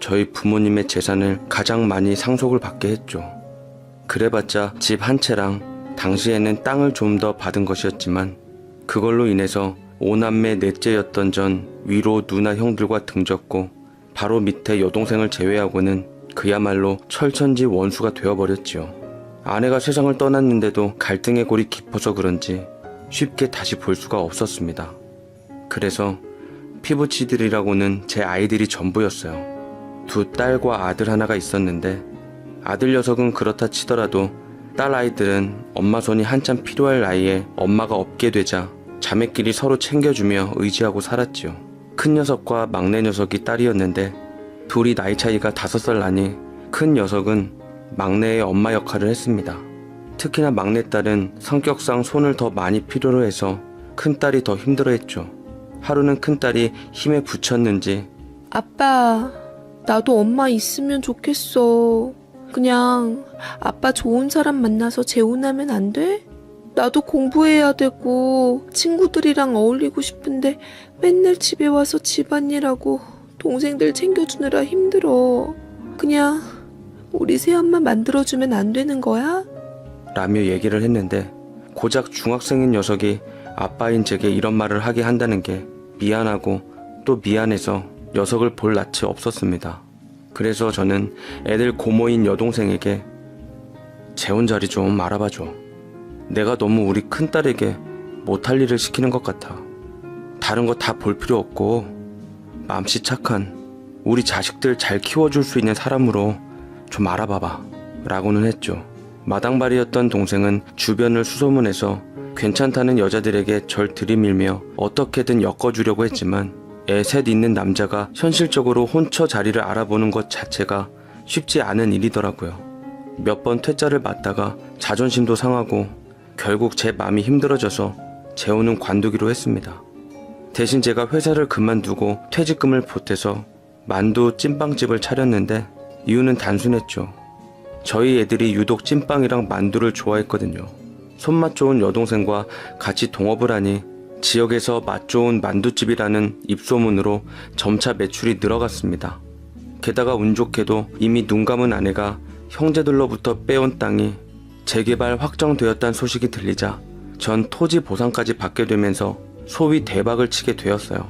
저희 부모님의 재산을 가장 많이 상속을 받게 했죠. 그래봤자 집 한 채랑 당시에는 땅을 좀 더 받은 것이었지만 그걸로 인해서 5남매 넷째였던 전 위로 누나 형들과 등졌고 바로 밑에 여동생을 제외하고는 그야말로 철천지 원수가 되어버렸지요. 아내가 세상을 떠났는데도 갈등의 골이 깊어서 그런지 쉽게 다시 볼 수가 없었습니다. 그래서 피부치들이라고는 제 아이들이 전부였어요. 두 딸과 아들 하나가 있었는데 아들 녀석은 그렇다 치더라도 딸 아이들은 엄마 손이 한참 필요할 나이에 엄마가 없게 되자 자매끼리 서로 챙겨주며 의지하고 살았지요. 큰 녀석과 막내 녀석이 딸이었는데 둘이 나이 차이가 5살 나니 큰 녀석은 막내의 엄마 역할을 했습니다. 특히나 막내딸은 성격상 손을 더 많이 필요로 해서 큰딸이 더 힘들어했죠. 하루는 큰딸이 힘에 부쳤는지 아빠, 나도 엄마 있으면 좋겠어. 그냥 아빠 좋은 사람 만나서 재혼하면 안 돼? 나도 공부해야 되고 친구들이랑 어울리고 싶은데 맨날 집에 와서 집안일하고 동생들 챙겨주느라 힘들어. 그냥 우리 새엄마 만들어주면 안 되는 거야? 라며 얘기를 했는데 고작 중학생인 녀석이 아빠인 제게 이런 말을 하게 한다는 게 미안하고 또 미안해서 녀석을 볼 낯이 없었습니다. 그래서 저는 애들 고모인 여동생에게 재혼 자리 좀 알아봐줘. 내가 너무 우리 큰딸에게 못할 일을 시키는 것 같아. 다른 거 다 볼 필요 없고 맘씨 착한 우리 자식들 잘 키워줄 수 있는 사람으로 좀 알아봐봐 라고는 했죠. 마당발이었던 동생은 주변을 수소문해서 괜찮다는 여자들에게 절 들이밀며 어떻게든 엮어주려고 했지만 애 셋 있는 남자가 현실적으로 혼처 자리를 알아보는 것 자체가 쉽지 않은 일이더라고요. 몇 번 퇴짜를 맞다가 자존심도 상하고 결국 제 마음이 힘들어져서 재혼은 관두기로 했습니다. 대신 제가 회사를 그만두고 퇴직금을 보태서 만두 찐빵집을 차렸는데 이유는 단순했죠. 저희 애들이 유독 찐빵이랑 만두를 좋아했거든요. 손맛 좋은 여동생과 같이 동업을 하니 지역에서 맛 좋은 만두집이라는 입소문으로 점차 매출이 늘어갔습니다. 게다가 운 좋게도 이미 눈 감은 아내가 형제들로부터 빼온 땅이 재개발 확정되었다는 소식이 들리자 전 토지 보상까지 받게 되면서 소위 대박을 치게 되었어요.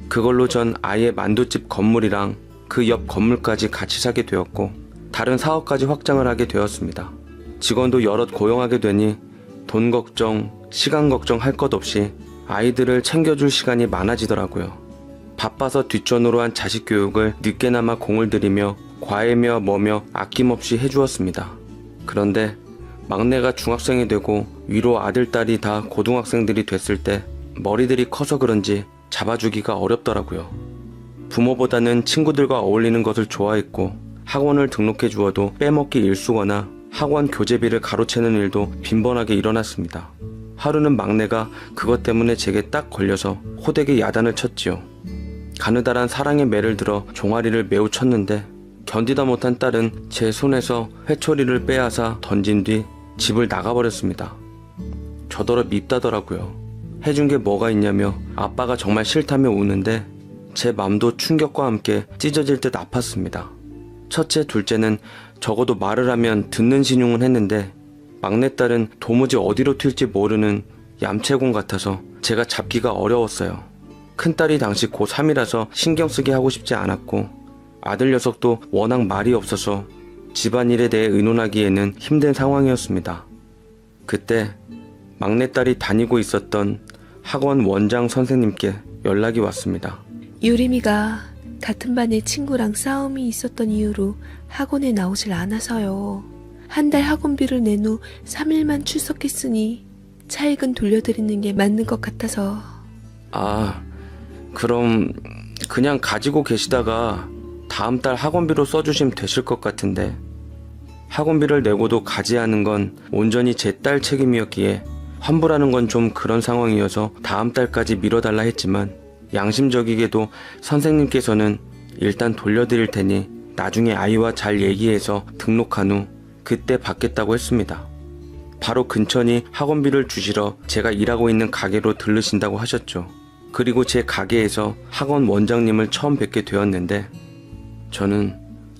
그걸로 전 아예 만두집 건물이랑 그 옆 건물까지 같이 사게 되었고 다른 사업까지 확장을 하게 되었습니다. 직원도 여럿 고용하게 되니 돈 걱정, 시간 걱정 할 것 없이 아이들을 챙겨줄 시간이 많아지더라고요. 바빠서 뒷전으로 한 자식 교육을 늦게나마 공을 들이며 과외며 뭐며 아낌없이 해주었습니다. 그런데 막내가 중학생이 되고 위로 아들, 딸이 다 고등학생들이 됐을 때 머리들이 커서 그런지 잡아주기가 어렵더라고요. 부모보다는 친구들과 어울리는 것을 좋아했고 학원을 등록해 주어도 빼먹기 일쑤거나 학원 교재비를 가로채는 일도 빈번하게 일어났습니다. 하루는 막내가 그것 때문에 제게 딱 걸려서 호되게 야단을 쳤지요. 가느다란 사랑의 매를 들어 종아리를 매우 쳤는데 견디다 못한 딸은 제 손에서 회초리를 빼앗아 던진 뒤 집을 나가버렸습니다. 저더러 밉다더라고요. 해준 게 뭐가 있냐며 아빠가 정말 싫다며 우는데 제 맘도 충격과 함께 찢어질 듯 아팠습니다. 첫째, 둘째는 적어도 말을 하면 듣는 신용은 했는데 막내딸은 도무지 어디로 튈지 모르는 얌체공 같아서 제가 잡기가 어려웠어요. 큰딸이 당시 고3이라서 신경 쓰게 하고 싶지 않았고 아들 녀석도 워낙 말이 없어서 집안일에 대해 의논하기에는 힘든 상황이었습니다. 그때 막내딸이 다니고 있었던 학원 원장 선생님께 연락이 왔습니다. 유림이가 같은 반에 친구랑 싸움이 있었던 이유로 학원에 나오질 않아서요. 한 달 학원비를 낸 후 3일만 출석했으니 차익은 돌려드리는 게 맞는 것 같아서. 아, 그럼 그냥 가지고 계시다가 다음 달 학원비로 써주시면 되실 것 같은데 학원비를 내고도 가지 않은 건 온전히 제 딸 책임이었기에 환불하는 건 좀 그런 상황이어서 다음 달까지 미뤄달라 했지만 양심적이게도 선생님께서는 일단 돌려드릴 테니 나중에 아이와 잘 얘기해서 등록한 후 그때 받겠다고 했습니다. 바로 근처니 학원비를 주시러 제가 일하고 있는 가게로 들르신다고 하셨죠. 그리고 제 가게에서 학원 원장님을 처음 뵙게 되었는데 저는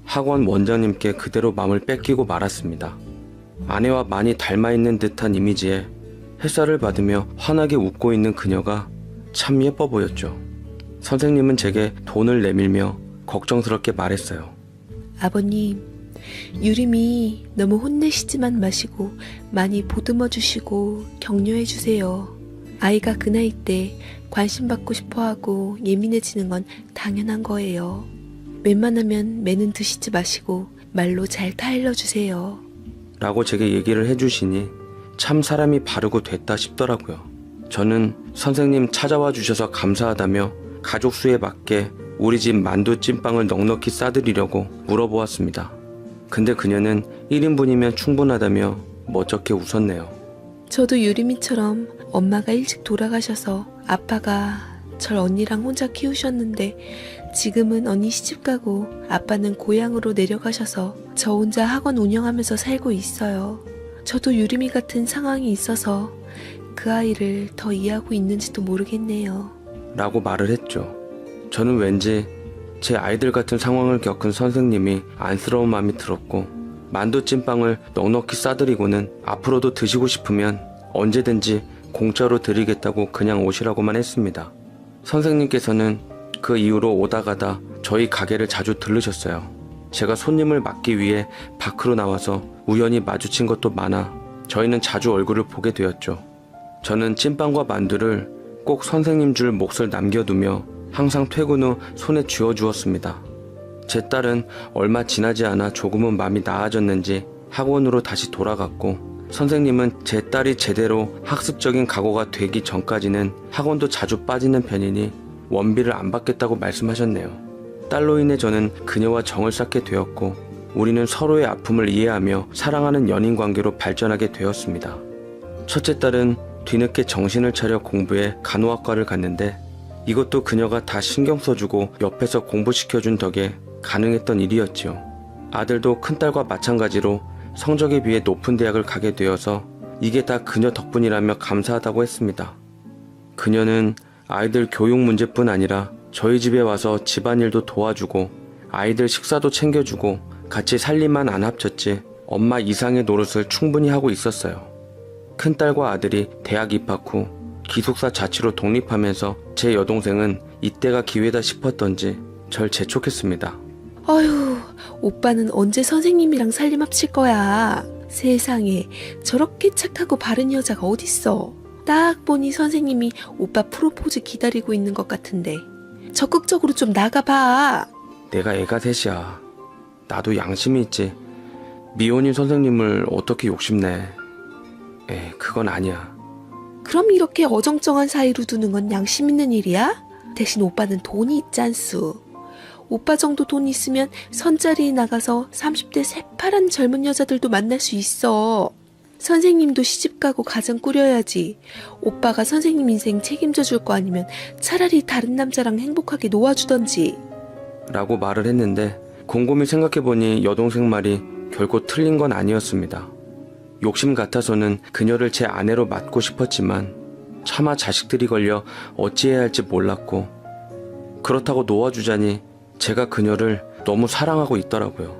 학원 원장님께 그대로 마음을 뺏기고 말았습니다. 아내와 많이 닮아있는 듯한 이미지에 햇살을 받으며 환하게 웃고 있는 그녀가 참 예뻐 보였죠. 선생님은 제게 돈을 내밀며 걱정스럽게 말했어요. 아버님, 유림이 너무 혼내시지만 마시고 많이 보듬어 주시고 격려해 주세요. 아이가 그 나이 때 관심 받고 싶어 하고 예민해지는 건 당연한 거예요. 웬만하면 매는 드시지 마시고 말로 잘 타일러 주세요. 라고 제게 얘기를 해주시니 참 사람이 바르고 됐다 싶더라고요. 저는 선생님 찾아와 주셔서 감사하다며 가족 수에 맞게 우리 집 만두 찐빵을 넉넉히 싸드리려고 물어보았습니다. 근데 그녀는 1인분이면 충분하다며 멋쩍게 웃었네요. 저도 유림이처럼 엄마가 일찍 돌아가셔서 아빠가 절 언니랑 혼자 키우셨는데 지금은 언니 시집가고 아빠는 고향으로 내려가셔서 저 혼자 학원 운영하면서 살고 있어요. 저도 유림이 같은 상황이 있어서 그 아이를 더 이해하고 있는지도 모르겠네요. 라고 말을 했죠. 저는 왠지 제 아이들 같은 상황을 겪은 선생님이 안쓰러운 마음이 들었고 만두 찐빵을 넉넉히 싸드리고는 앞으로도 드시고 싶으면 언제든지 공짜로 드리겠다고 그냥 오시라고만 했습니다. 선생님께서는 그 이후로 오다 가다 저희 가게를 자주 들르셨어요. 제가 손님을 맡기 위해 밖으로 나와서 우연히 마주친 것도 많아 저희는 자주 얼굴을 보게 되었죠. 저는 찐빵과 만두를 꼭 선생님 줄 몫을 남겨두며 항상 퇴근 후 손에 쥐어주었습니다. 제 딸은 얼마 지나지 않아 조금은 마음이 나아졌는지 학원으로 다시 돌아갔고 선생님은 제 딸이 제대로 학습적인 각오가 되기 전까지는 학원도 자주 빠지는 편이니 원비를 안 받겠다고 말씀하셨네요. 딸로 인해 저는 그녀와 정을 쌓게 되었고 우리는 서로의 아픔을 이해하며 사랑하는 연인 관계로 발전하게 되었습니다. 첫째 딸은 뒤늦게 정신을 차려 공부해 간호학과를 갔는데 이것도 그녀가 다 신경 써주고 옆에서 공부시켜준 덕에 가능했던 일이었지요. 아들도 큰딸과 마찬가지로 성적에 비해 높은 대학을 가게 되어서 이게 다 그녀 덕분이라며 감사하다고 했습니다. 그녀는 아이들 교육 문제뿐 아니라 저희 집에 와서 집안일도 도와주고 아이들 식사도 챙겨주고 같이 살림만 안 합쳤지 엄마 이상의 노릇을 충분히 하고 있었어요. 큰딸과 아들이 대학 입학 후 기숙사 자취로 독립하면서 제 여동생은 이때가 기회다 싶었던지 절 재촉했습니다. 어휴, 오빠는 언제 선생님이랑 살림 합칠 거야? 세상에 저렇게 착하고 바른 여자가 어딨어. 딱 보니 선생님이 오빠 프로포즈 기다리고 있는 것 같은데 적극적으로 좀 나가봐. 내가 애가 셋이야. 나도 양심이 있지. 미혼인 선생님을 어떻게 욕심내. 그건 아니야. 그럼 이렇게 어정쩡한 사이로 두는 건 양심 있는 일이야? 대신 오빠는 돈이 있잖수. 오빠 정도 돈 있으면 선자리에 나가서 30대 새파란 젊은 여자들도 만날 수 있어. 선생님도 시집가고 가정 꾸려야지. 오빠가 선생님 인생 책임져 줄 거 아니면 차라리 다른 남자랑 행복하게 놓아주던지. 라고 말을 했는데 곰곰이 생각해보니 여동생 말이 결코 틀린 건 아니었습니다. 욕심 같아서는 그녀를 제 아내로 맡고 싶었지만 차마 자식들이 걸려 어찌해야 할지 몰랐고 그렇다고 놓아주자니 제가 그녀를 너무 사랑하고 있더라고요.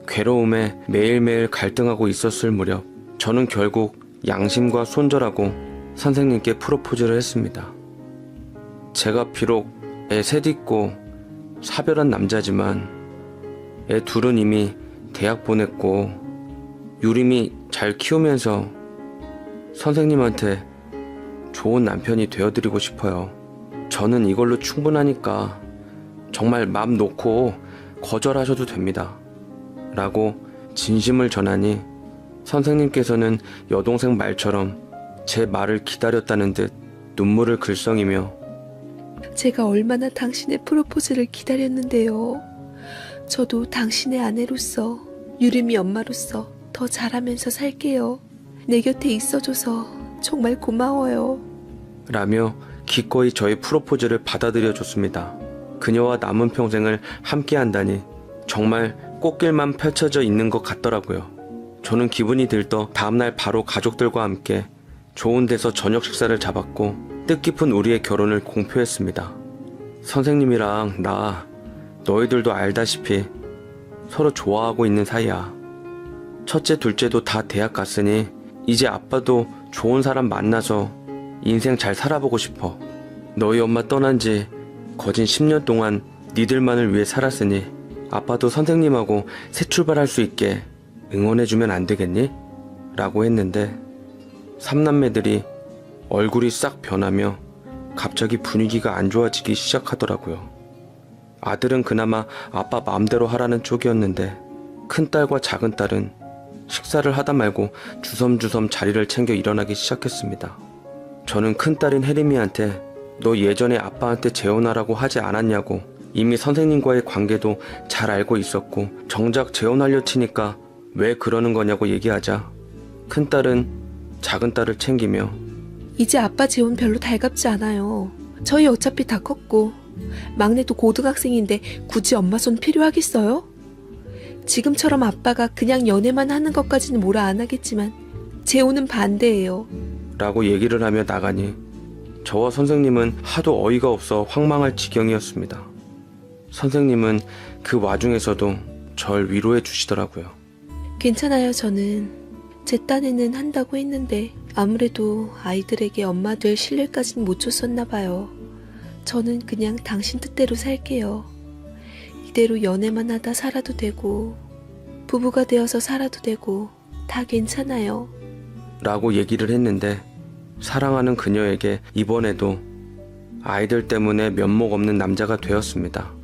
괴로움에 매일매일 갈등하고 있었을 무렵 저는 결국 양심과 손절하고 선생님께 프로포즈를 했습니다. 제가 비록 애 셋 있고 사별한 남자지만 애 둘은 이미 대학 보냈고 유림이 잘 키우면서 선생님한테 좋은 남편이 되어드리고 싶어요. 저는 이걸로 충분하니까 정말 마음 놓고 거절하셔도 됩니다. 라고 진심을 전하니 선생님께서는 여동생 말처럼 제 말을 기다렸다는 듯 눈물을 글썽이며 제가 얼마나 당신의 프로포즈를 기다렸는데요. 저도 당신의 아내로서 유림이 엄마로서 더 잘하면서 살게요. 내 곁에 있어줘서 정말 고마워요. 라며 기꺼이 저의 프로포즈를 받아들여 줬습니다. 그녀와 남은 평생을 함께 한다니 정말 꽃길만 펼쳐져 있는 것 같더라고요. 저는 기분이 들떠 다음날 바로 가족들과 함께 좋은 데서 저녁 식사를 잡았고 뜻깊은 우리의 결혼을 공표했습니다. 선생님이랑 나 너희들도 알다시피 서로 좋아하고 있는 사이야. 첫째, 둘째도 다 대학 갔으니 이제 아빠도 좋은 사람 만나서 인생 잘 살아보고 싶어. 너희 엄마 떠난 지 거진 10년 동안 니들만을 위해 살았으니 아빠도 선생님하고 새 출발할 수 있게 응원해주면 안 되겠니? 라고 했는데 삼남매들이 얼굴이 싹 변하며 갑자기 분위기가 안 좋아지기 시작하더라고요. 아들은 그나마 아빠 마음대로 하라는 쪽이었는데 큰딸과 작은딸은 식사를 하다 말고 주섬주섬 자리를 챙겨 일어나기 시작했습니다. 저는 큰딸인 혜림이한테 너 예전에 아빠한테 재혼하라고 하지 않았냐고, 이미 선생님과의 관계도 잘 알고 있었고 정작 재혼하려 치니까 왜 그러는 거냐고 얘기하자 큰딸은 작은딸을 챙기며 이제 아빠 재혼 별로 달갑지 않아요. 저희 어차피 다 컸고 막내도 고등학생인데 굳이 엄마 손 필요하겠어요? 지금처럼 아빠가 그냥 연애만 하는 것까지는 뭐라 안 하겠지만 재혼은 반대예요. 라고 얘기를 하며 나가니 저와 선생님은 하도 어이가 없어 황망할 지경이었습니다. 선생님은 그 와중에서도 절 위로해 주시더라고요. 괜찮아요. 저는 제 딴에는 한다고 했는데 아무래도 아이들에게 엄마 될 신뢰까지는 못 줬었나 봐요. 저는 그냥 당신 뜻대로 살게요. 이대로 연애만 하다 살아도 되고 부부가 되어서 살아도 되고 다 괜찮아요. 라고 얘기를 했는데 사랑하는 그녀에게 이번에도 아이들 때문에 면목 없는 남자가 되었습니다.